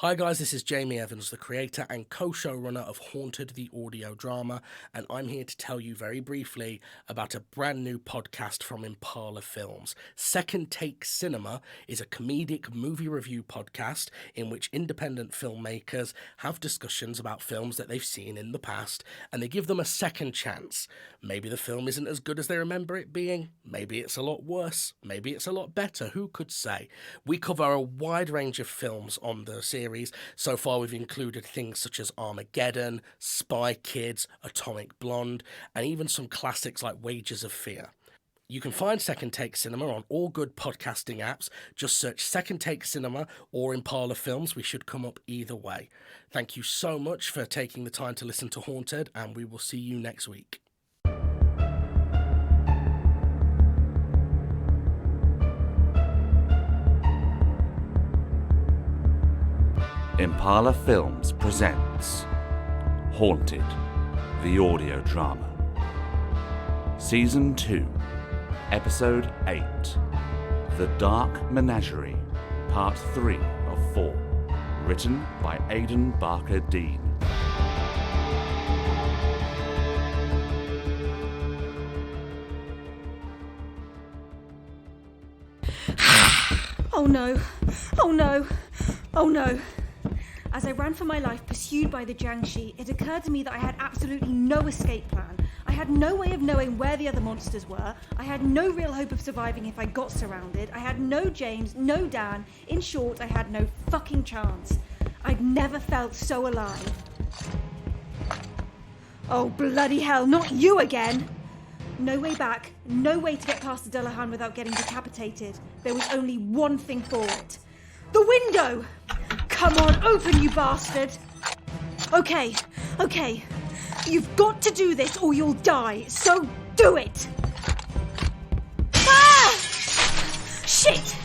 Hi guys, this is Jamie Evans, the creator and co-showrunner of Haunted the audio drama, and I'm here to tell you very briefly about a brand new podcast from Impala Films. Second Take Cinema is a comedic movie review podcast in which independent filmmakers have discussions about films that they've seen in the past, and they give them a second chance. Maybe the film isn't as good as they remember it being, maybe it's a lot worse, maybe it's a lot better, who could say? We cover a wide range of films on the series. So far we've included things such as Armageddon, Spy Kids, Atomic Blonde, and even some classics like Wages of Fear. You can find Second Take Cinema on all good podcasting apps. Just search Second Take Cinema or Impala Films. We should come up either way. Thank you so much for taking the time to listen to Haunted, and we will see you next week. Impala Films presents Haunted, the audio drama. Season 2, Episode 8, The Dark Menagerie, Part 3 of 4, written by Aidan Barker Dean. Oh no, oh no, oh no. As I ran for my life, pursued by the Jiangshi, it occurred to me that I had absolutely no escape plan. I had no way of knowing where the other monsters were. I had no real hope of surviving if I got surrounded. I had no James, no Dan. In short, I had no fucking chance. I'd never felt so alive. Oh, bloody hell, not you again! No way back, no way to get past the Dullahan without getting decapitated. There was only one thing for it. The window! Come on, open, you bastard! Okay. You've got to do this or you'll die, so do it! Ah! Shit!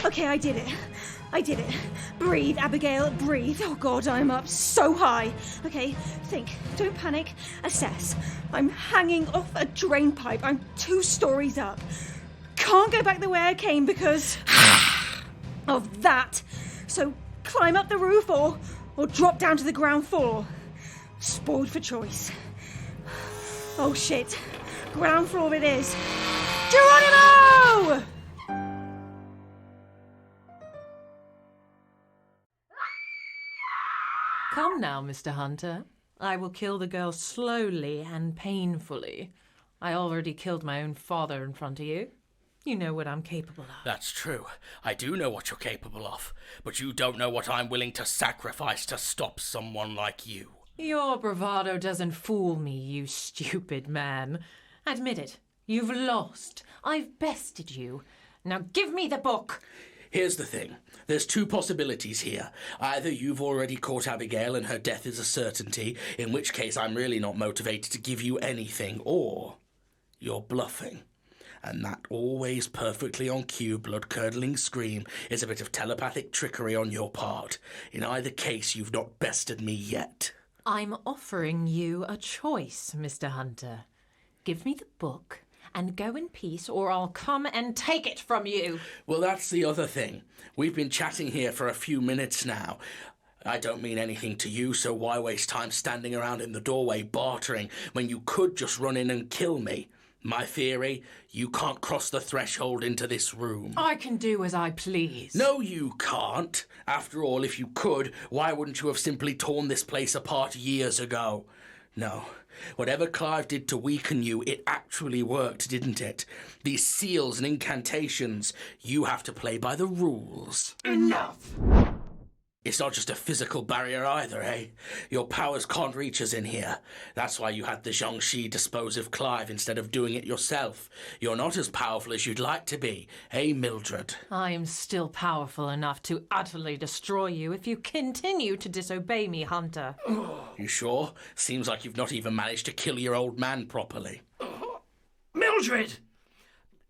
Okay, I did it. Breathe, Abigail, breathe. Oh God, I'm up so high. Okay, think, don't panic, assess. I'm hanging off a drain pipe. I'm 2 stories up. Can't go back the way I came because of that. So climb up the roof or drop down to the ground floor. Spoiled for choice. Oh shit. Ground floor it is. Geronimo! Come now, Mr. Hunter. I will kill the girl slowly and painfully. I already killed my own father in front of you. You know what I'm capable of. That's true. I do know what you're capable of, but you don't know what I'm willing to sacrifice to stop someone like you. Your bravado doesn't fool me, you stupid man. Admit it. You've lost. I've bested you. Now give me the book. Here's the thing. There's 2 possibilities here. Either you've already caught Abigail and her death is a certainty, in which case I'm really not motivated to give you anything, or you're bluffing. And that always perfectly on cue blood-curdling scream is a bit of telepathic trickery on your part. In either case, you've not bested me yet. I'm offering you a choice, Mr. Hunter. Give me the book and go in peace, or I'll come and take it from you. Well, that's the other thing. We've been chatting here for a few minutes now. I don't mean anything to you, so why waste time standing around in the doorway bartering when you could just run in and kill me? My theory, you can't cross the threshold into this room. I can do as I please. No, you can't. After all, if you could, why wouldn't you have simply torn this place apart years ago? No. Whatever Clive did to weaken you, it actually worked, didn't it? These seals and incantations, you have to play by the rules. Enough! It's not just a physical barrier either, eh? Your powers can't reach us in here. That's why you had the Jiangshi dispose of Clive instead of doing it yourself. You're not as powerful as you'd like to be, eh, Mildred? I am still powerful enough to utterly destroy you if you continue to disobey me, Hunter. You sure? Seems like you've not even managed to kill your old man properly. Mildred!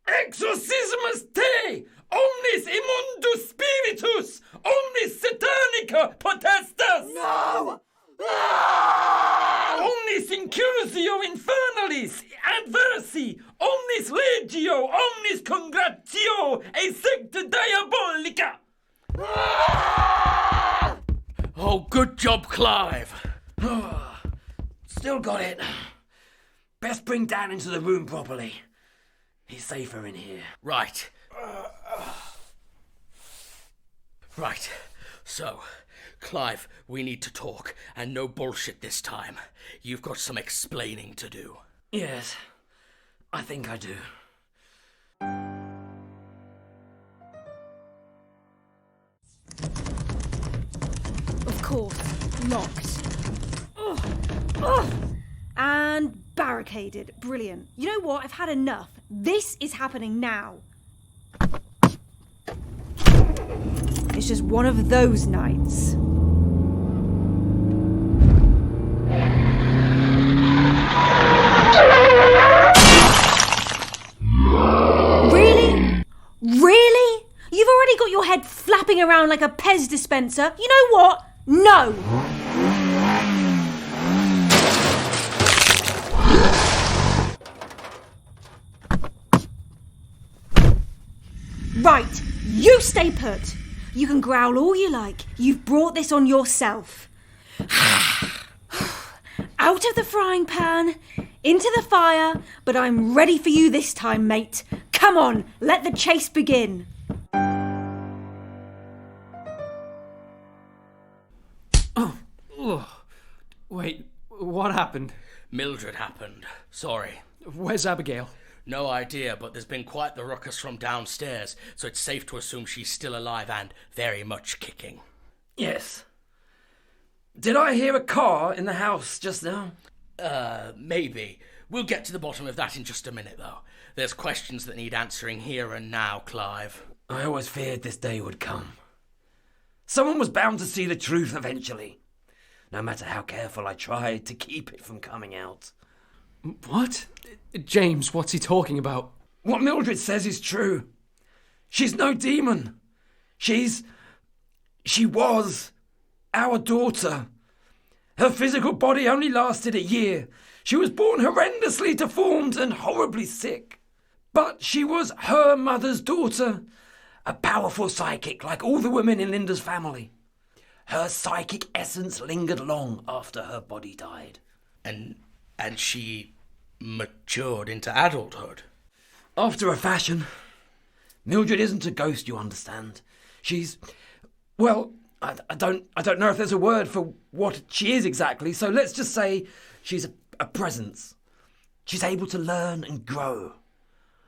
Exorcismus te! Omnis immundus spiritus! Omnis satanica potestas! No! Omnis incursio infernalis adversi! Omnis legio! Omnis congratio! E secta diabolica! Oh, good job, Clive. Still got it. Best bring Dan into the room properly. He's safer in here. Right. Right. So, Clive, we need to talk, and no bullshit this time. You've got some explaining to do. Yes, I think I do. Of course, locked. Ugh. And barricaded. Brilliant. You know what? I've had enough. This is happening now. It's just one of those nights. Really? Really? You've already got your head flapping around like a Pez dispenser. You know what? No! Right, you stay put. You can growl all you like. You've brought this on yourself. Out of the frying pan, into the fire, but I'm ready for you this time, mate. Come on, let the chase begin. Wait, what happened? Mildred happened. Sorry. Where's Abigail? No idea, but there's been quite the ruckus from downstairs, so it's safe to assume she's still alive and very much kicking. Yes. Did I hear a car in the house just now? Maybe. We'll get to the bottom of that in just a minute, though. There's questions that need answering here and now, Clive. I always feared this day would come. Someone was bound to see the truth eventually, no matter how careful I tried to keep it from coming out. What? James, what's he talking about? What Mildred says is true. She's no demon. She was our daughter. Her physical body only lasted a year. She was born horrendously deformed and horribly sick. But she was her mother's daughter, a powerful psychic like all the women in Linda's family. Her psychic essence lingered long after her body died. And she matured into adulthood. After a fashion. Mildred isn't a ghost, you understand. She's... well, I don't know if there's a word for what she is exactly, so let's just say she's a presence. She's able to learn and grow.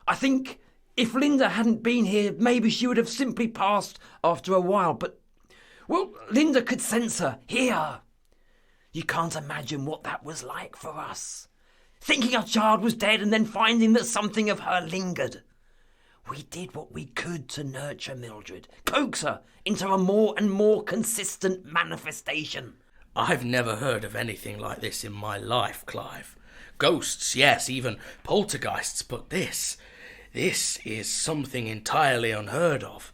I think if Linda hadn't been here, maybe she would have simply passed after a while, but, well, Linda could sense her, hear her. You can't imagine what that was like for us. Thinking our child was dead and then finding that something of her lingered. We did what we could to nurture Mildred, coax her into a more and more consistent manifestation. I've never heard of anything like this in my life, Clive. Ghosts, yes, even poltergeists, but this is something entirely unheard of.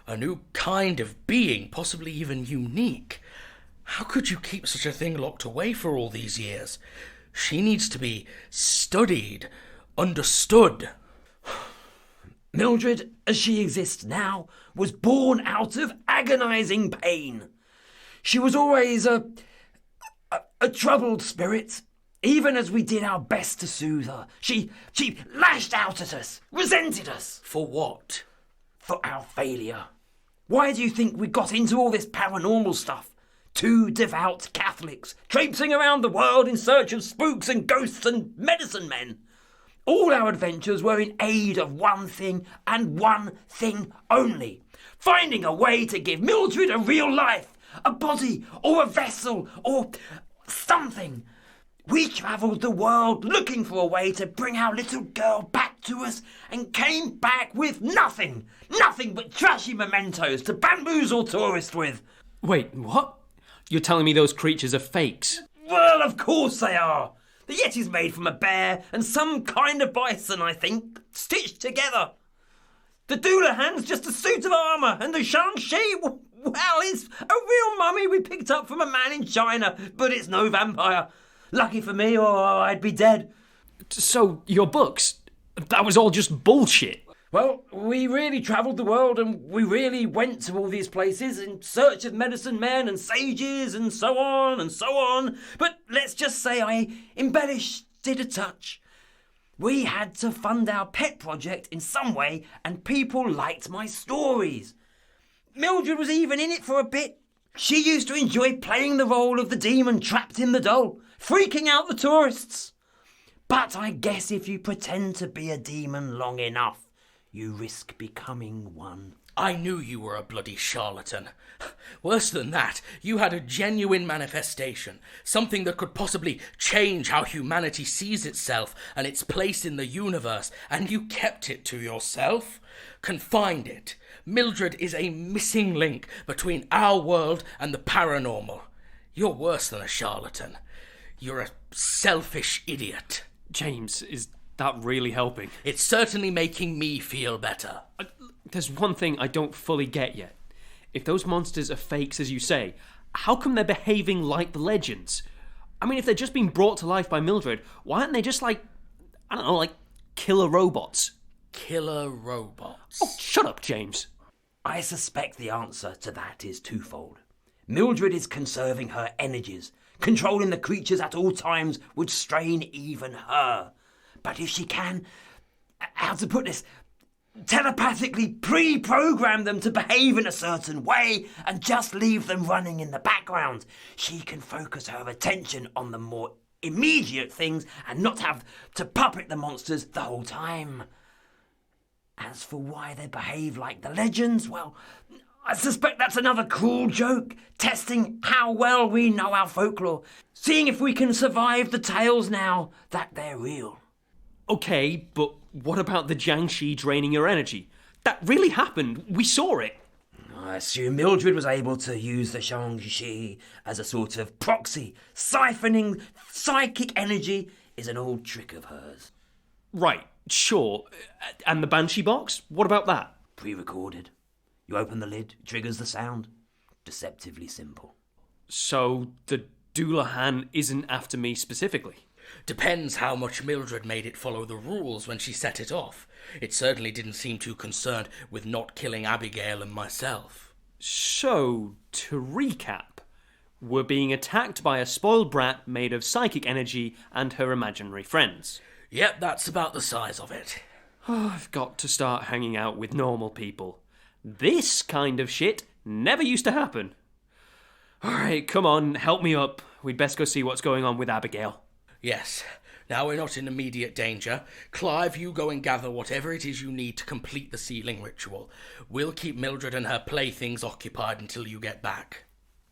A new kind of being, possibly even unique. How could you keep such a thing locked away for all these years? She needs to be studied, understood. Mildred, as she exists now, was born out of agonizing pain. She was always a troubled spirit. Even as we did our best to soothe her, she lashed out at us, resented us. For what? For our failure. Why do you think we got into all this paranormal stuff? Two devout Catholics, traipsing around the world in search of spooks and ghosts and medicine men. All our adventures were in aid of one thing and one thing only. Finding a way to give Mildred a real life, a body or a vessel or something. We travelled the world looking for a way to bring our little girl back to us and came back with nothing. Nothing but trashy mementos to bamboozle tourists with. Wait, what? You're telling me those creatures are fakes? Well, of course they are. The Yeti's made from a bear and some kind of bison, I think, stitched together. The Doulahan's just a suit of armour, and the Shang-Chi, well, it's a real mummy we picked up from a man in China, but it's no vampire. Lucky for me, or I'd be dead. So, your books, that was all just bullshit? Well, we really travelled the world and we really went to all these places in search of medicine men and sages and so on and so on. But let's just say I embellished it a touch. We had to fund our pet project in some way and people liked my stories. Mildred was even in it for a bit. She used to enjoy playing the role of the demon trapped in the doll, freaking out the tourists. But I guess if you pretend to be a demon long enough, you risk becoming one. I knew you were a bloody charlatan. Worse than that, you had a genuine manifestation, something that could possibly change how humanity sees itself and its place in the universe, and you kept it to yourself? Confined it. Mildred is a missing link between our world and the paranormal. You're worse than a charlatan. You're a selfish idiot. James, is that really helping? It's certainly making me feel better. There's one thing I don't fully get yet. If those monsters are fakes, as you say, how come they're behaving like the legends? I mean, if they're just being brought to life by Mildred, why aren't they just like killer robots? Killer robots? Oh, shut up, James. I suspect the answer to that is twofold. Mildred is conserving her energies. Controlling the creatures at all times would strain even her. But if she can, how to put this, telepathically pre-program them to behave in a certain way and just leave them running in the background, she can focus her attention on the more immediate things and not have to puppet the monsters the whole time. As for why they behave like the legends, well, I suspect that's another cruel joke, testing how well we know our folklore, seeing if we can survive the tales now that they're real. Okay, but what about the Jiangshi draining your energy? That really happened. We saw it. I assume Mildred was able to use the Jiangshi as a sort of proxy. Siphoning psychic energy is an old trick of hers. Right, sure. And the Banshee box? What about that? Pre-recorded. You open the lid, triggers the sound. Deceptively simple. So the Doulahan isn't after me specifically? Depends how much Mildred made it follow the rules when she set it off. It certainly didn't seem too concerned with not killing Abigail and myself. So, to recap, we're being attacked by a spoiled brat made of psychic energy and her imaginary friends. Yep, that's about the size of it. Oh, I've got to start hanging out with normal people. This kind of shit never used to happen. Alright, come on, help me up. We'd best go see what's going on with Abigail. Yes. Now we're not in immediate danger. Clive, you go and gather whatever it is you need to complete the sealing ritual. We'll keep Mildred and her playthings occupied until you get back.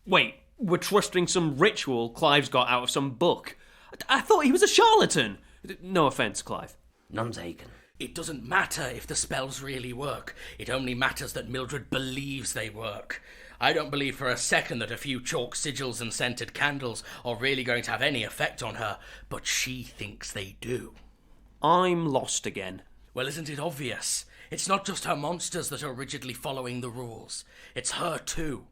Wait, we're trusting some ritual Clive's got out of some book. I thought he was a charlatan. No offence, Clive. None taken. It doesn't matter if the spells really work. It only matters that Mildred believes they work. I don't believe for a second that a few chalk sigils and scented candles are really going to have any effect on her, but she thinks they do. I'm lost again. Well, isn't it obvious? It's not just her monsters that are rigidly following the rules. It's her too.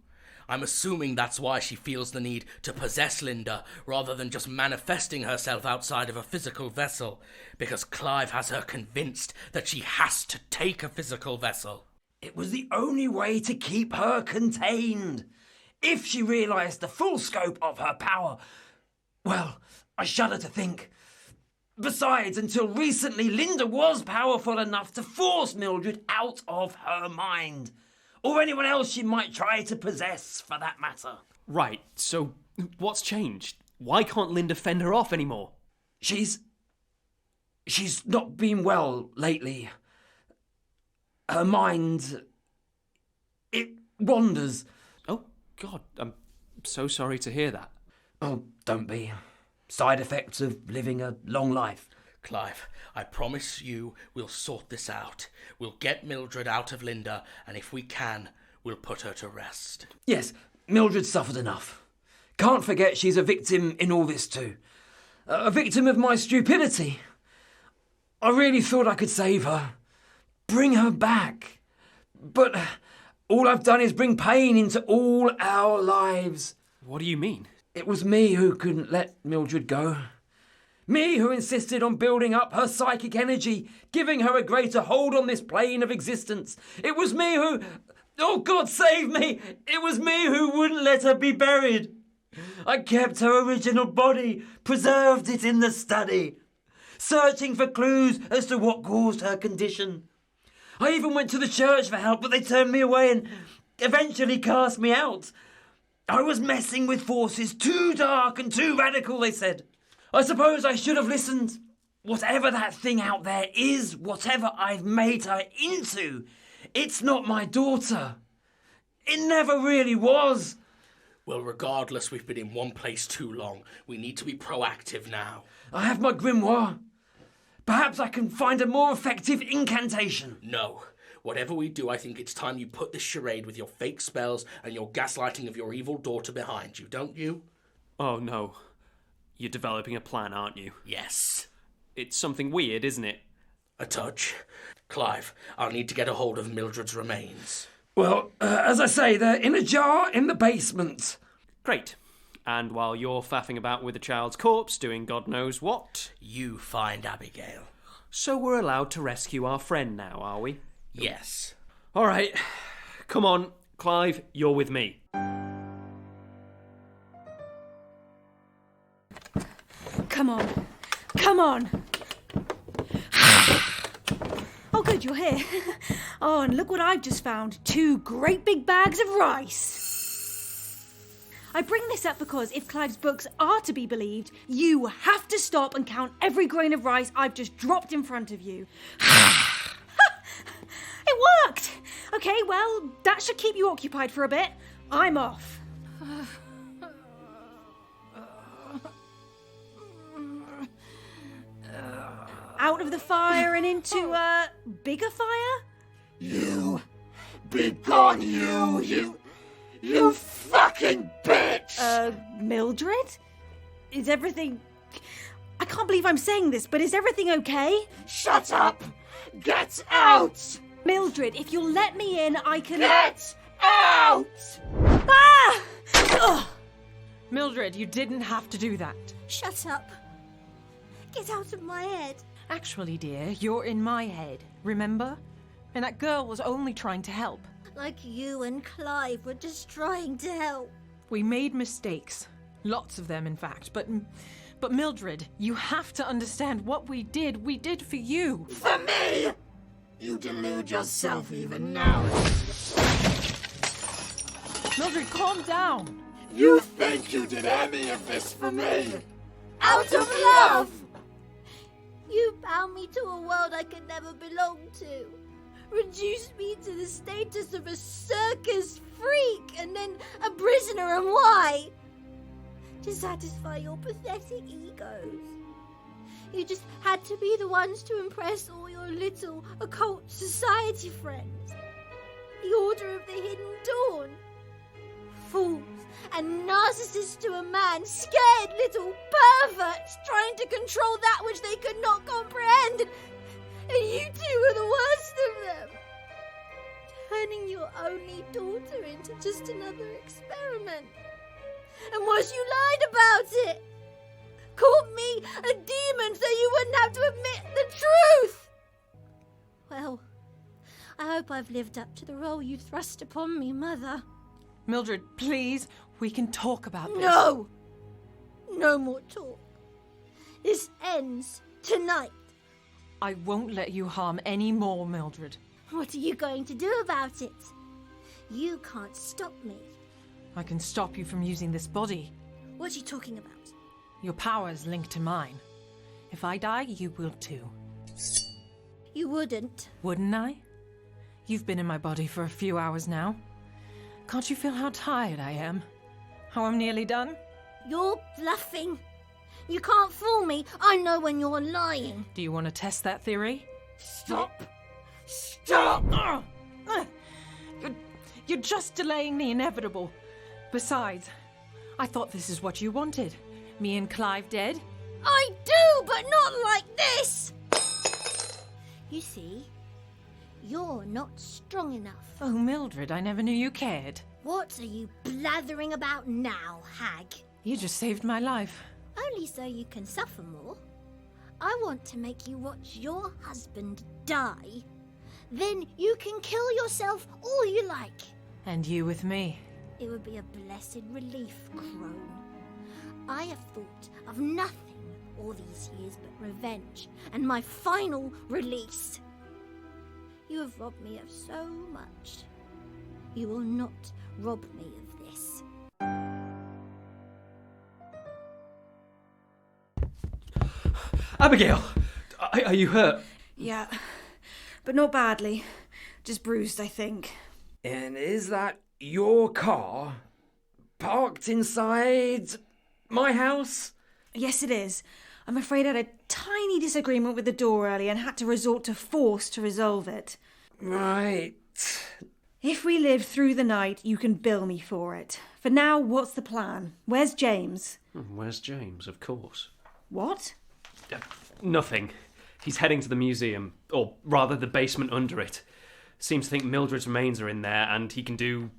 I'm assuming that's why she feels the need to possess Linda rather than just manifesting herself outside of a physical vessel, because Clive has her convinced that she has to take a physical vessel. It was the only way to keep her contained. If she realised the full scope of her power, well, I shudder to think. Besides, until recently, Linda was powerful enough to force Mildred out of her mind. Or anyone else she might try to possess, for that matter. Right, so what's changed? Why can't Linda fend her off anymore? She's not been well lately. Her mind, it wanders. Oh, God, I'm so sorry to hear that. Oh, don't be. Side effects of living a long life. Clive, I promise you we'll sort this out. We'll get Mildred out of Linda, and if we can, we'll put her to rest. Yes, Mildred suffered enough. Can't forget she's a victim in all this too. A victim of my stupidity. I really thought I could save her. Bring her back. But all I've done is bring pain into all our lives. What do you mean? It was me who couldn't let Mildred go. Me who insisted on building up her psychic energy, giving her a greater hold on this plane of existence. It was me who... Oh, God save me! It was me who wouldn't let her be buried. I kept her original body, preserved it in the study, searching for clues as to what caused her condition. I even went to the church for help, but they turned me away and eventually cast me out. I was messing with forces too dark and too radical, they said. I suppose I should have listened. Whatever that thing out there is, whatever I've made her into, it's not my daughter. It never really was. Well, regardless, we've been in one place too long. We need to be proactive now. I have my grimoire. Perhaps I can find a more effective incantation. No. Whatever we do, I think it's time you put this charade with your fake spells and your gaslighting of your evil daughter behind you, don't you? Oh no. You're developing a plan, aren't you? Yes. It's something weird, isn't it? A touch. Clive, I'll need to get a hold of Mildred's remains. Well, as I say, they're in a jar in the basement. Great. And while you're faffing about with the child's corpse, doing God knows what... You find Abigail. So we're allowed to rescue our friend now, are we? Yes. All right. Come on, Clive, you're with me. Come on. Come on. Oh, good, you're here. Oh, and look what I've just found. 2 great big bags of rice. I bring this up because if Clive's books are to be believed, you have to stop and count every grain of rice I've just dropped in front of you. It worked! Okay, well, that should keep you occupied for a bit. I'm off. Out of the fire and into a bigger fire? You! Be gone, you fucking bitch! Mildred? Is everything... I can't believe I'm saying this, but is everything okay? Shut up! Get out! Mildred, if you'll let me in, I can... Get out! Ah! Ugh. Mildred, you didn't have to do that. Shut up. Get out of my head. Actually, dear, you're in my head, remember? And that girl was only trying to help. Like you and Clive were just trying to help. We made mistakes. Lots of them, in fact. But Mildred, you have to understand what we did for you. For me? You delude yourself even now. Mildred, calm down. You think you did any of this for me? Out of love! You bound me to a world I could never belong to. Reduced me to the status of a circus freak and then a prisoner, and why? To satisfy your pathetic egos. You just had to be the ones to impress all your little occult society friends. The Order of the Hidden Dawn. Fools and narcissists to a man, scared little perverts trying to control that which they could not comprehend. And you two are the worst of them. Turning your only daughter into just another experiment. And worse, you lied about it. Called me a demon so you wouldn't have to admit the truth. Well, I hope I've lived up to the role you thrust upon me, Mother. Mildred, please, we can talk about this. No! No more talk. This ends tonight. I won't let you harm any more, Mildred. What are you going to do about it? You can't stop me. I can stop you from using this body. What are you talking about? Your power is linked to mine. If I die, you will too. You wouldn't. Wouldn't I? You've been in my body for a few hours now. Can't you feel how tired I am? How I'm nearly done? You're bluffing. You can't fool me. I know when you're lying. Do you want to test that theory? Stop! Stop! You're just delaying the inevitable. Besides, I thought this is what you wanted. Me and Clive dead? I do, but not like this! You see, you're not strong enough. Oh, Mildred, I never knew you cared. What are you blathering about now, hag? You just saved my life. Only so you can suffer more. I want to make you watch your husband die. Then you can kill yourself all you like. And you with me. It would be a blessed relief, Crone. I have thought of nothing all these years but revenge and my final release. You have robbed me of so much. You will not rob me of this. Abigail! Are you hurt? Yeah, but not badly. Just bruised, I think. And is that your car? Parked inside my house? Yes, it is. I'm afraid I had a tiny disagreement with the door earlier and had to resort to force to resolve it. Right. If we live through the night, you can bill me for it. For now, what's the plan? Where's James? Where's James, of course? What? Nothing. He's heading to the museum, or rather the basement under it. Seems to think Mildred's remains are in there and he can do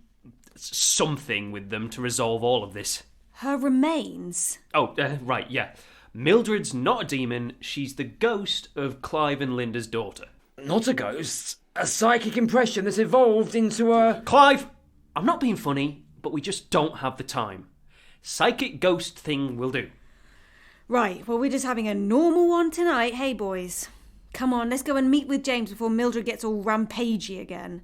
something with them to resolve all of this. Her remains? Oh, right, yeah. Mildred's not a demon, she's the ghost of Clive and Linda's daughter. Not a ghost. A psychic impression that's evolved into a... Clive! I'm not being funny, but we just don't have the time. Psychic ghost thing will do. Right, well, we're just having a normal one tonight, hey boys. Come on, let's go and meet with James before Mildred gets all rampagey again.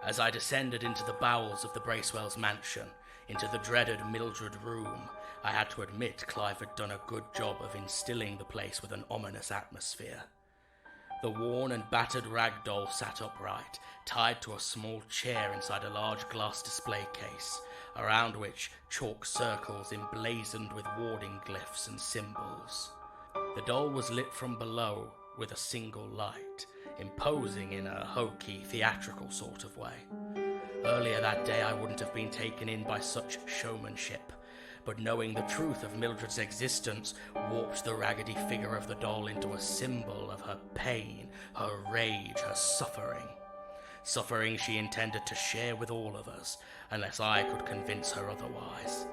As I descended into the bowels of the Bracewells' mansion, into the dreaded Mildred room, I had to admit Clive had done a good job of instilling the place with an ominous atmosphere. The worn and battered rag doll sat upright, tied to a small chair inside a large glass display case, around which chalk circles emblazoned with warding glyphs and symbols. The doll was lit from below with a single light, imposing in a hokey, theatrical sort of way. Earlier that day I wouldn't have been taken in by such showmanship, but knowing the truth of Mildred's existence warped the raggedy figure of the doll into a symbol of her pain, her rage, her suffering. Suffering she intended to share with all of us, unless I could convince her otherwise.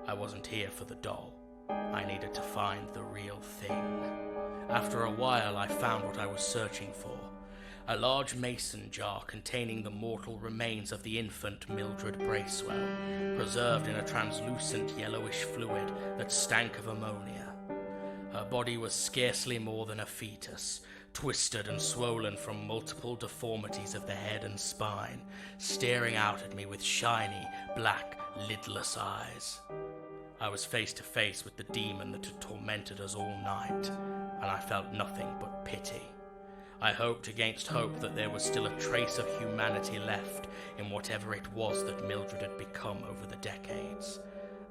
I wasn't here for the doll. I needed to find the real thing. After a while I found what I was searching for. A large mason jar containing the mortal remains of the infant Mildred Bracewell, preserved in a translucent yellowish fluid that stank of ammonia. Her body was scarcely more than a fetus, twisted and swollen from multiple deformities of the head and spine, staring out at me with shiny, black, lidless eyes. I was face to face with the demon that had tormented us all night, and I felt nothing but pity. I hoped against hope that there was still a trace of humanity left in whatever it was that Mildred had become over the decades,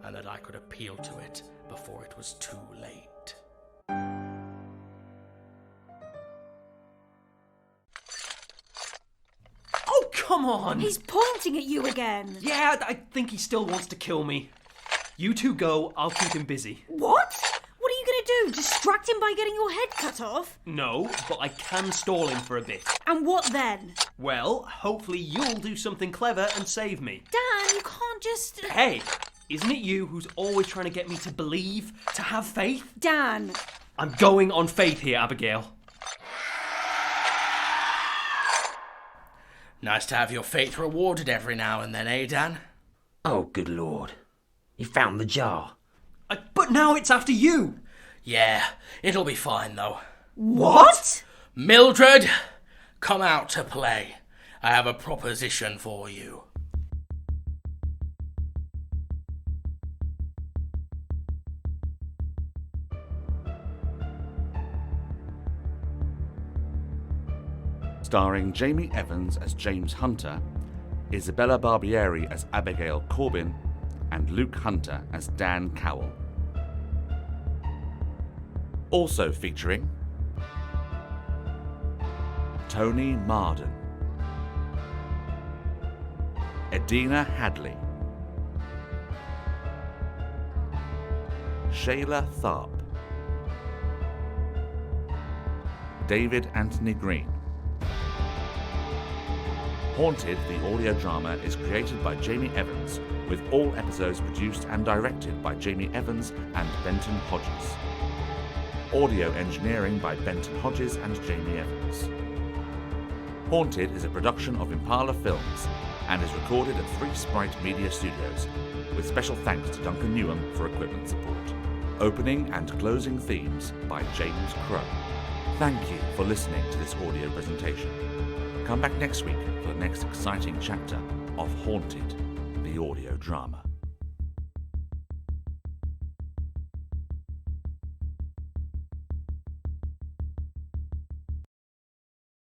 and that I could appeal to it before it was too late. Oh, come on! He's pointing at you again. Yeah, I think he still wants to kill me. You two go, I'll keep him busy. What? What are you going to do? Distract him by getting your head cut off? No, but I can stall him for a bit. And what then? Well, hopefully you'll do something clever and save me. Dan, you can't just... Hey, isn't it you who's always trying to get me to believe, to have faith? Dan. I'm going on faith here, Abigail. Nice to have your faith rewarded every now and then, eh, Dan? Oh, good lord. You found the jar. But now it's after you. Yeah, it'll be fine, though. What? Mildred, come out to play. I have a proposition for you. Starring Jamie Evans as James Hunter, Isabella Barbieri as Abigail Corbin, and Luke Hunter as Dan Cowell. Also featuring Tony Marden, Edina Hadley, Shayla Tharp, David Anthony Green, Haunted, the audio drama, is created by Jamie Evans, with all episodes produced and directed by Jamie Evans and Benton Hodges. Audio engineering by Benton Hodges and Jamie Evans. Haunted is a production of Impala Films and is recorded at 3 Sprite Media Studios, with special thanks to Duncan Newham for equipment support. Opening and closing themes by James Crow. Thank you for listening to this audio presentation. Come back next week for the next exciting chapter of Haunted, the audio drama.